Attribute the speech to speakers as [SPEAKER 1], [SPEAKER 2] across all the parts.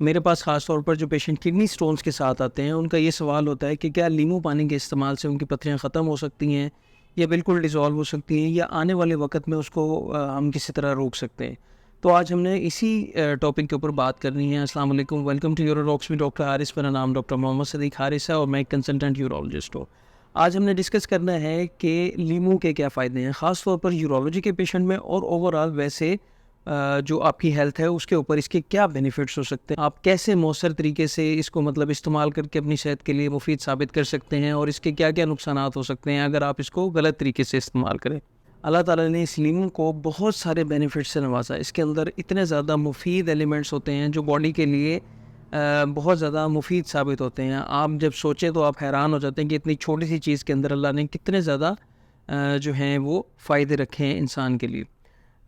[SPEAKER 1] मेरे पास ख़ास तौर पर जो पेशेंट किडनी स्टोन्स के साथ आते हैं, उनका ये सवाल होता है कि क्या नींबू पानी के इस्तेमाल से उनकी पथरियाँ ख़त्म हो सकती हैं या बिल्कुल डिज़ॉल्व हो सकती हैं या आने वाले वक़्त में उसको हम किसी तरह रोक सकते हैं। तो आज हमने इसी टॉपिक के ऊपर बात करनी है। अस्सलाम वालेकुम, वेलकम टू यूरोडॉक्स में डॉक्टर हारिस। मेरा नाम डॉक्टर मोहम्मद सदीक हारिस है और मैं एक कंसल्टेंट यूरोलॉजिस्ट हूँ। आज हमने डिस्कस करना है कि लीमू के क्या फ़ायदे हैं, ख़ास तौर पर यूरोलॉजी के पेशेंट में और ओवरऑल वैसे जो आपकी हेल्थ है उसके ऊपर इसके क्या बेनिफिट्स हो सकते हैं। आप कैसे मौसर तरीके से इसको इस्तेमाल करके अपनी सेहत के लिए मुफीद साबित कर सकते हैं और इसके क्या क्या नुकसानात हो सकते हैं अगर आप इसको गलत तरीके से इस्तेमाल करें। अल्लाह ताला ने इस लीमू को बहुत सारे बेनिफिट्स से नवाजा। इसके अंदर इतने ज़्यादा मुफीद एलिमेंट्स होते हैं जो बॉडी के लिए बहुत ज़्यादा मुफीद साबित होते हैं। आप जब सोचें तो आप हैरान हो जाते हैं कि इतनी छोटी सी चीज़ के अंदर अल्लाह ने कितने ज़्यादा जो हैं वो फ़ायदे रखे हैं इंसान के लिए।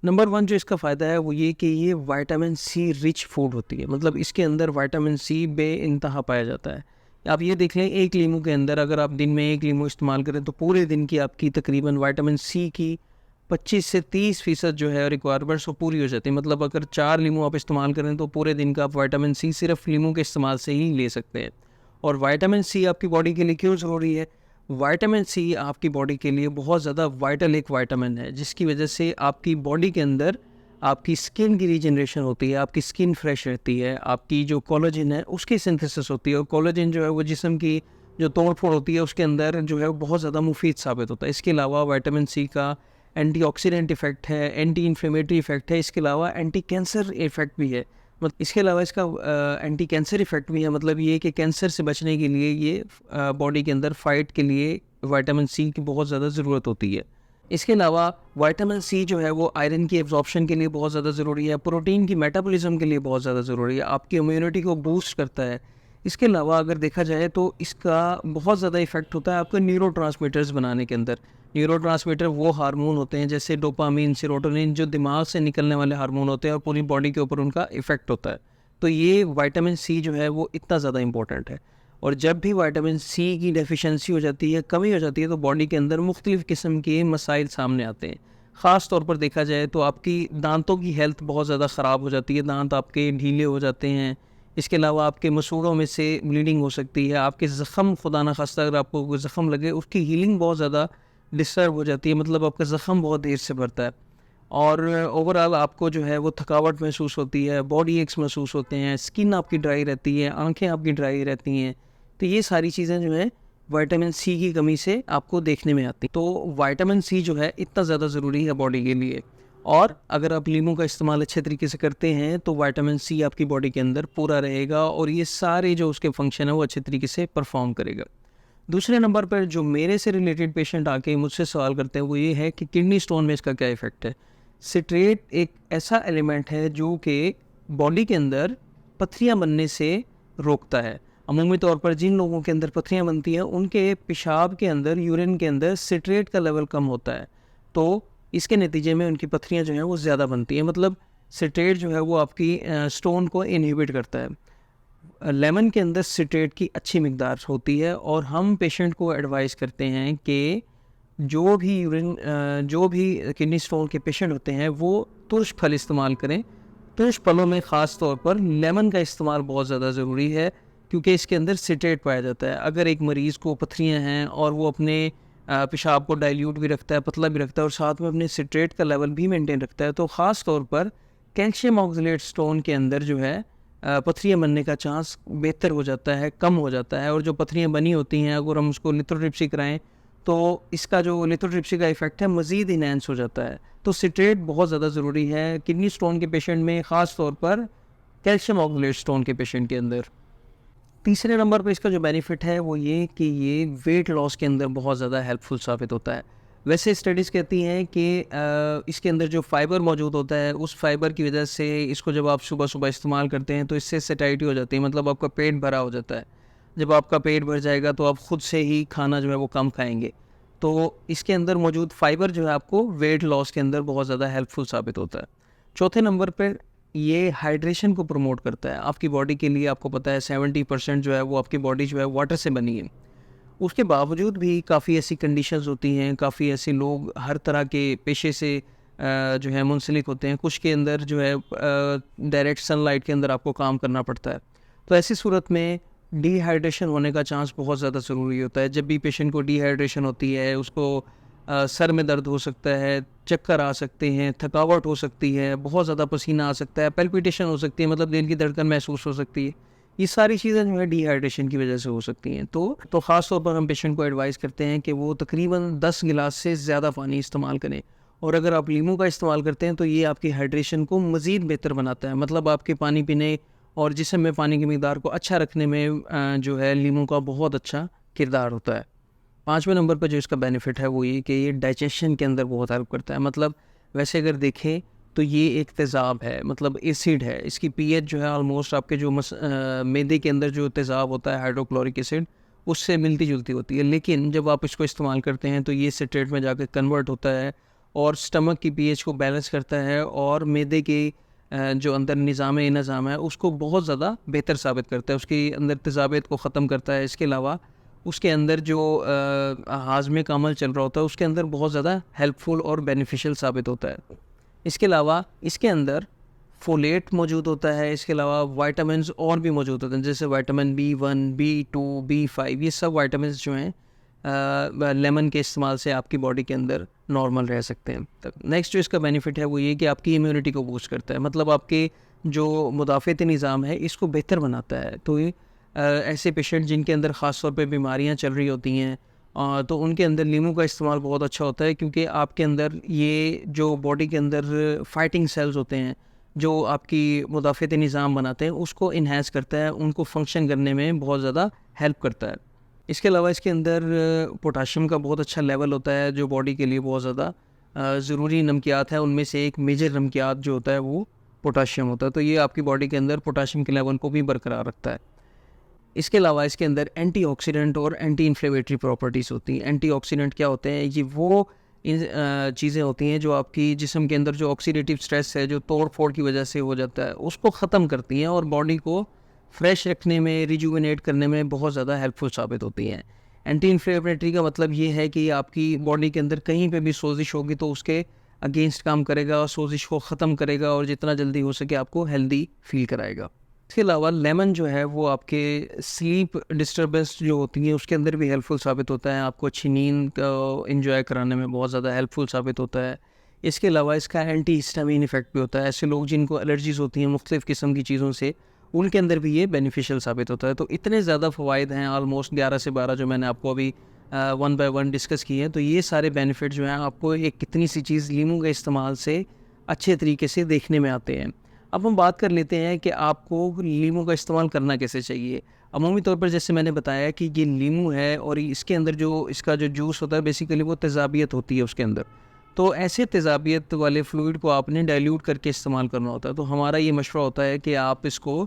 [SPEAKER 1] नंबर 1 जो इसका फ़ायदा है वो ये कि ये विटामिन सी रिच फूड होती है। मतलब इसके अंदर विटामिन सी बेइंतहा पाया जाता है। आप ये देख लें, एक लीमू के अंदर अगर आप दिन में 1 लीमू इस्तेमाल करें तो पूरे दिन की आपकी तकरीबन विटामिन सी की 25 से 30% जो है रिक्वायरमेंट्स वो पूरी हो जाती है। मतलब अगर 4 लीमू आप इस्तेमाल करें तो पूरे दिन का आप विटामिन सी सिर्फ लीमू के इस्तेमाल से ही ले सकते हैं। और विटामिन सी आपकी बॉडी के लिए क्यों ज़रूरी है? विटामिन सी आपकी बॉडी के लिए बहुत ज़्यादा वाइटल एक विटामिन है, जिसकी वजह से आपकी बॉडी के अंदर आपकी स्किन की रीजनरेशन होती है, आपकी स्किन फ्रेश रहती है, आपकी जो कोलेजन है उसकी सिंथेसिस होती है। और कोलेजन जो है वो जिस्म की जो तोड़ फोड़ होती है उसके अंदर जो है वो बहुत ज़्यादा मुफीद साबित होता है। इसके अलावा विटामिन सी का एंटीऑक्सीडेंट इफेक्ट है, एंटी इन्फ्लेमेटरी इफेक्ट है, इसके अलावा एंटी कैंसर इफेक्ट भी है। इसके अलावा इसका एंटी कैंसर इफेक्ट भी है। मतलब ये कि कैंसर से बचने के लिए ये बॉडी के अंदर फाइट के लिए विटामिन सी की बहुत ज़्यादा ज़रूरत होती है। इसके अलावा विटामिन सी जो है वो आयरन की एब्जॉर्प्शन के लिए बहुत ज़्यादा ज़रूरी है, प्रोटीन की मेटाबॉलिज्म के लिए बहुत ज़्यादा ज़रूरी है, आपकी इम्यूनिटी को बूस्ट करता है। इसके अलावा अगर देखा जाए तो इसका बहुत ज़्यादा इफेक्ट होता है आपके न्यूरोट्रांसमीटर्स बनाने के अंदर। न्यूरोट्रांसमीटर वो हार्मोन होते हैं जैसे डोपामीन, सेरोटोनिन, जो दिमाग से निकलने वाले हार्मोन होते हैं और पूरी बॉडी के ऊपर उनका इफेक्ट होता है। तो ये विटामिन सी जो है वो इतना ज़्यादा इंपॉर्टेंट है। और जब भी विटामिन सी की डेफिशिएंसी हो जाती है, कमी हो जाती है, तो बॉडी के अंदर मुख्तलिफ़ किस्म के मसाइल सामने आते हैं। ख़ास तौर पर देखा जाए तो आपकी दांतों की हेल्थ बहुत ज़्यादा ख़राब हो जाती है, दांत आपके ढीले हो जाते हैं। इसके अलावा आपके मसूड़ों में से ब्लीडिंग हो सकती है, आपके ज़ख़म, खुदा न ख़ास्ता अगर आपको कोई ज़ख़म लगे उसकी हीलिंग बहुत ज़्यादा डिस्टर्ब हो जाती है। मतलब आपका ज़ख़म बहुत देर से भरता है और ओवरऑल आपको जो है वो थकावट महसूस होती है, बॉडी एक्स महसूस होते हैं, स्किन आपकी ड्राई रहती है, आंखें आपकी ड्राई रहती हैं। तो ये सारी चीज़ें जो है विटामिन सी की कमी से आपको देखने में आती। तो विटामिन सी जो है इतना ज़्यादा ज़रूरी है बॉडी के लिए। और अगर आप लीमू का इस्तेमाल अच्छे तरीके से करते हैं तो विटामिन सी आपकी बॉडी के अंदर पूरा रहेगा और ये सारे जो उसके फंक्शन है वो अच्छे तरीके से परफॉर्म करेगा। दूसरे नंबर पर जो मेरे से रिलेटेड पेशेंट आके मुझसे सवाल करते हैं वो ये है कि किडनी स्टोन में इसका क्या इफ़ेक्ट है। सिट्रेट एक ऐसा एलिमेंट है जो कि बॉडी के अंदर पथरियाँ बनने से रोकता है। अमूमी तौर पर जिन लोगों के अंदर पथरियाँ बनती हैं उनके पेशाब के अंदर, यूरिन के अंदर सिट्रेट का लेवल कम होता है, तो इसके नतीजे में उनकी पथरियाँ जो हैं वो ज़्यादा बनती हैं। मतलब सिट्रेट जो है वो आपकी स्टोन को इनहिबिट करता है। लेमन के अंदर सिट्रेट की अच्छी मिकदार होती है और हम पेशेंट को एडवाइस करते हैं कि जो भी किडनी स्टोन के पेशेंट होते हैं वो तुरश फल इस्तेमाल करें। तुरश फलों में ख़ास तौर पर लेमन का इस्तेमाल बहुत ज़्यादा ज़रूरी है क्योंकि इसके अंदर सिट्रेट पाया जाता है। अगर एक मरीज़ को पथरियाँ हैं और वो अपने पेशाब को डाइल्यूट भी रखता है, पतला भी रखता है और साथ में अपने सिट्रेट का लेवल भी मेंटेन रखता है, तो ख़ास तौर पर कैल्शियम ऑक्सलेट स्टोन के अंदर जो है पथरियाँ बनने का चांस बेहतर हो जाता है, कम हो जाता है। और जो पथरियाँ बनी होती हैं अगर हम उसको लिथोट्रिप्सी कराएं तो इसका जो लिथोट्रिप्सी का इफ़ेक्ट है मज़ीद इनहेंस हो जाता है। तो सिट्रेट बहुत ज़्यादा ज़रूरी है किडनी स्टोन के पेशेंट में, ख़ास तौर पर कैल्शियम ऑक्सलेट स्टोन के पेशेंट के अंदर। तीसरे नंबर पर इसका जो बेनिफिट है वो ये कि ये वेट लॉस के अंदर बहुत ज़्यादा हेल्पफुल साबित होता है। वैसे स्टडीज़ कहती हैं कि इसके अंदर जो फ़ाइबर मौजूद होता है उस फाइबर की वजह से इसको जब आप सुबह सुबह इस्तेमाल करते हैं तो इससे सैटिस्फाइड हो जाती है। मतलब आपका पेट भरा हो जाता है। जब आपका पेट भर जाएगा तो आप खुद से ही खाना जो है वो कम खाएंगे। तो इसके अंदर मौजूद फाइबर जो है आपको वेट लॉस के अंदर बहुत ज़्यादा हेल्पफुल साबित होता है। चौथे नंबर पर ये हाइड्रेशन को प्रमोट करता है। आपकी बॉडी के लिए आपको पता है 70% जो है वो आपकी बॉडी जो है वाटर से बनी है। उसके बावजूद भी काफ़ी ऐसी कंडीशंस होती हैं, काफ़ी ऐसे लोग हर तरह के पेशे से जो है मुंसलिक होते हैं, कुछ के अंदर जो है डायरेक्ट सनलाइट के अंदर आपको काम करना पड़ता है। तो ऐसी सूरत में डिहाइड्रेशन होने का चांस बहुत ज़्यादा ज़रूरी होता है। जब भी पेशेंट को डिहाइड्रेशन होती है, उसको सर में दर्द हो सकता है, चक्कर आ सकते हैं, थकावट हो सकती है, बहुत ज़्यादा पसीना आ सकता है, पैल्पिटेशन हो सकती है, मतलब दिल की धड़कन महसूस हो सकती है। ये सारी चीज़ें जो है डिहाइड्रेशन की वजह से हो सकती हैं। तो ख़ास तौर पर हम पेशेंट को एडवाइस करते हैं कि वो तकरीबन 10 गिलास से ज़्यादा पानी इस्तेमाल करें। और अगर आप लीमू का इस्तेमाल करते हैं तो ये आपकी हाइड्रेशन को मज़ीद बेहतर बनाता है। मतलब आपके पानी पीने और जिस्म में पानी की मिक़दार को अच्छा रखने में जो है लीमू का बहुत अच्छा किरदार होता है। 5वें नंबर पर जो इसका बेनिफिट है वो ये कि ये डाइजेशन के अंदर बहुत हेल्प करता है। मतलब वैसे अगर देखें तो ये एक तेज़ाब है, मतलब एसिड है। इसकी पीएच जो है ऑलमोस्ट आपके जो मैदे के अंदर जो तेज़ाब होता है हाइड्रोक्लोरिक एसिड, उससे मिलती जुलती होती है। लेकिन जब आप इसको इस्तेमाल करते हैं तो ये सिट्रेट में जाकर कन्वर्ट होता है और स्टमक की पीएच को बैलेंस करता है और मैदे के जो अंदर निज़ाम है उसको बहुत ज़्यादा बेहतर साबित करता है, उसके अंदर तेज़ाबियत को ख़त्म करता है। इसके अलावा उसके अंदर जो हाज़मे का अमल चल रहा होता है उसके अंदर बहुत ज़्यादा हेल्पफुल और बेनिफिशियल साबित होता है। इसके अलावा इसके अंदर फोलेट मौजूद होता है। इसके अलावा विटामिन्स और भी मौजूद होते हैं, जैसे विटामिन B1, B2, B5, ये सब विटामिन्स जो हैं लेमन के इस्तेमाल से आपकी बॉडी के अंदर नॉर्मल रह सकते हैं। नेक्स्ट जो इसका बेनिफिट है वो ये कि आपकी इम्यूनिटी को बूस्ट करता है, मतलब आपके जो मुदाफ़ाती निज़ाम है इसको बेहतर बनाता है। तो ये ऐसे पेशेंट जिनके अंदर ख़ास तौर पे बीमारियां चल रही होती हैं तो उनके अंदर नींबू का इस्तेमाल बहुत अच्छा होता है, क्योंकि आपके अंदर ये जो बॉडी के अंदर फाइटिंग सेल्स होते हैं जो आपकी मुदाफ़ाती निज़ाम बनाते हैं उसको इन्हेंस करता है, उनको फंक्शन करने में बहुत ज़्यादा हेल्प करता है। इसके अलावा इसके अंदर पोटाशियम का बहुत अच्छा लेवल होता है जो बॉडी के लिए बहुत ज़्यादा ज़रूरी नमकियात है। उनमें से एक मेजर नमकियात जो होता है वो पोटाशियम होता है, तो ये आपकी बॉडी के अंदर पोटाशियम के लेवल को भी बरकरार रखता है। इसके अलावा इसके अंदर एंटीऑक्सीडेंट और एंटी इन्फ्लेमेटरी प्रॉपर्टीज़ होती हैं। एंटीऑक्सीडेंट क्या होते हैं? ये वो चीज़ें होती हैं जो आपकी जिस्म के अंदर जो ऑक्सीडेटिव स्ट्रेस है, जो तोड़ फोड़ की वजह से हो जाता है, उसको ख़त्म करती हैं और बॉडी को फ्रेश रखने में, रिजुविनेट करने में बहुत ज़्यादा हेल्पफुल साबित होती हैं। एंटी इन्फ्लेमेटरी का मतलब ये है कि आपकी बॉडी के अंदर कहीं पे भी सोजिश होगी तो उसके अगेंस्ट काम करेगा और सोजिश को ख़त्म करेगा और जितना जल्दी हो सके आपको हेल्दी फील कराएगा। इसके अलावा लेमन जो है वो आपके स्लीप डिस्टर्बेंस जो होती है उसके अंदर भी हेल्पफुल साबित होता है, आपको अच्छी नींद को एंजॉय कराने में बहुत ज़्यादा हेल्पफुल साबित होता है। इसके अलावा इसका एंटी हिस्टामिन इफेक्ट भी होता है। ऐसे लोग जिनको एलर्जीज़ होती हैं मुख्तलिफ़ किस्म की चीज़ों से, उनके अंदर भी ये बेनिफिशियल साबित होता है। तो इतने ज़्यादा फ़वाइद हैं, ऑलमोस्ट 11 से 12 जो मैंने आपको अभी 1 बाय 1 डिस्कस किए हैं। तो ये सारे बेनिफिट जो हैं आपको एक कितनी सी चीज़ लीमू के इस्तेमाल से अच्छे तरीके से देखने में आते हैं। अब हम बात कर लेते हैं कि आपको लीमू का इस्तेमाल करना कैसे चाहिए। अमूमी तौर पर जैसे मैंने बताया कि ये लीमू है और इसके अंदर जो इसका जो जूस होता है बेसिकली वो तेज़ाबियत होती है उसके अंदर। तो ऐसे तेज़ाबियत वाले फ्लूइड को आपने डाइल्यूट करके इस्तेमाल करना होता है। तो हमारा ये मशवरा होता है कि आप इसको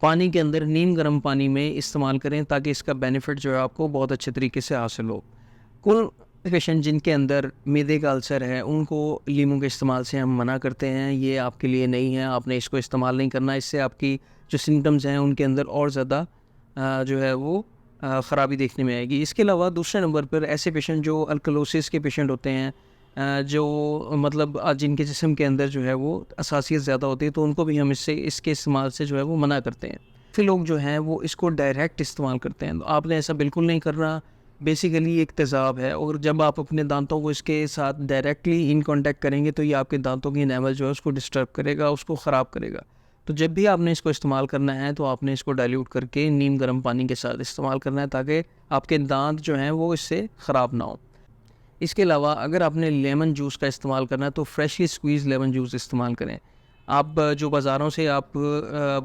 [SPEAKER 1] पानी के अंदर नीम गर्म पानी में इस्तेमाल करें ताकि इसका बेनिफिट जो है आपको बहुत अच्छे तरीके से हासिल हो। कुल पेशेंट जिनके अंदर मैदे का अल्सर है उनको लीमू के इस्तेमाल से हम मना करते हैं, ये आपके लिए नहीं है, आपने इसको इस्तेमाल नहीं करना। इससे आपकी जो सिम्टम्स हैं उनके अंदर और ज़्यादा जो है वो ख़राबी देखने में आएगी। इसके अलावा दूसरे नंबर पर ऐसे पेशेंट जो अल्कलोसिस के पेशेंट होते हैं, जो मतलब जिनके जिस्म के अंदर जो है वो असासियत ज़्यादा होती है, तो उनको भी हम इसके इस्तेमाल से जो है वो मना करते हैं। फिर लोग जो हैं वो इसको डायरेक्ट इस्तेमाल करते हैं, तो आपने ऐसा बिल्कुल नहीं करना। बेसिकली एक तेज़ाब है और जब आप अपने दांतों को इसके साथ डायरेक्टली इन कांटेक्ट करेंगे तो ये आपके दांतों की एनामल जो है उसको डिस्टर्ब करेगा, उसको ख़राब करेगा। तो जब भी आपने इसको इस्तेमाल करना है तो आपने इसको डाइल्यूट करके नीम गर्म पानी के साथ इस्तेमाल करना है ताकि आपके दांत जो हैं वो इससे ख़राब ना हो। इसके अलावा अगर आपने लेमन जूस का इस्तेमाल करना है तो फ्रेशली स्क्वीज़ लेमन जूस इस्तेमाल करें। आप जो बाज़ारों से आप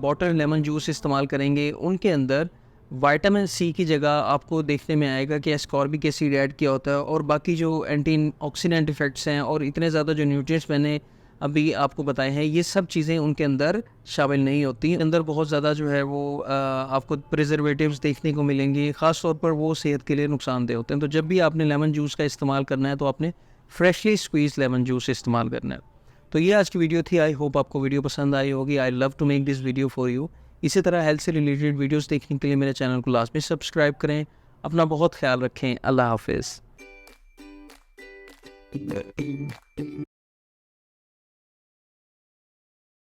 [SPEAKER 1] बॉटल लेमन जूस इस्तेमाल करेंगे उनके अंदर विटामिन सी की जगह आपको देखने में आएगा कि एस्कॉर्बिक एसिड ऐड किया होता है और बाकी जो एंटी ऑक्सीडेंट इफ़ेक्ट्स हैं और इतने ज़्यादा जो न्यूट्रिएंट्स मैंने अभी आपको बताए हैं ये सब चीज़ें उनके अंदर शामिल नहीं होती। अंदर बहुत ज़्यादा जो है वो आपको प्रिजर्वेटिव्स देखने को मिलेंगी, ख़ास तौर पर वो सेहत के लिए नुकसानदेह होते हैं। तो जब भी आपने लेमन जूस का इस्तेमाल करना है तो आपने फ्रेशली स्क्वीज़ लेमन जूस इस्तेमाल करना है। तो ये आज की वीडियो थी। आई होप आपको वीडियो पसंद आई होगी। I love to make this video for you. इसी तरह हेल्थ से रिलेटेड वीडियोस देखने के लिए मेरे चैनल को लाजमी सब्सक्राइब करें। अपना बहुत ख्याल रखें। अल्लाह हाफिज़।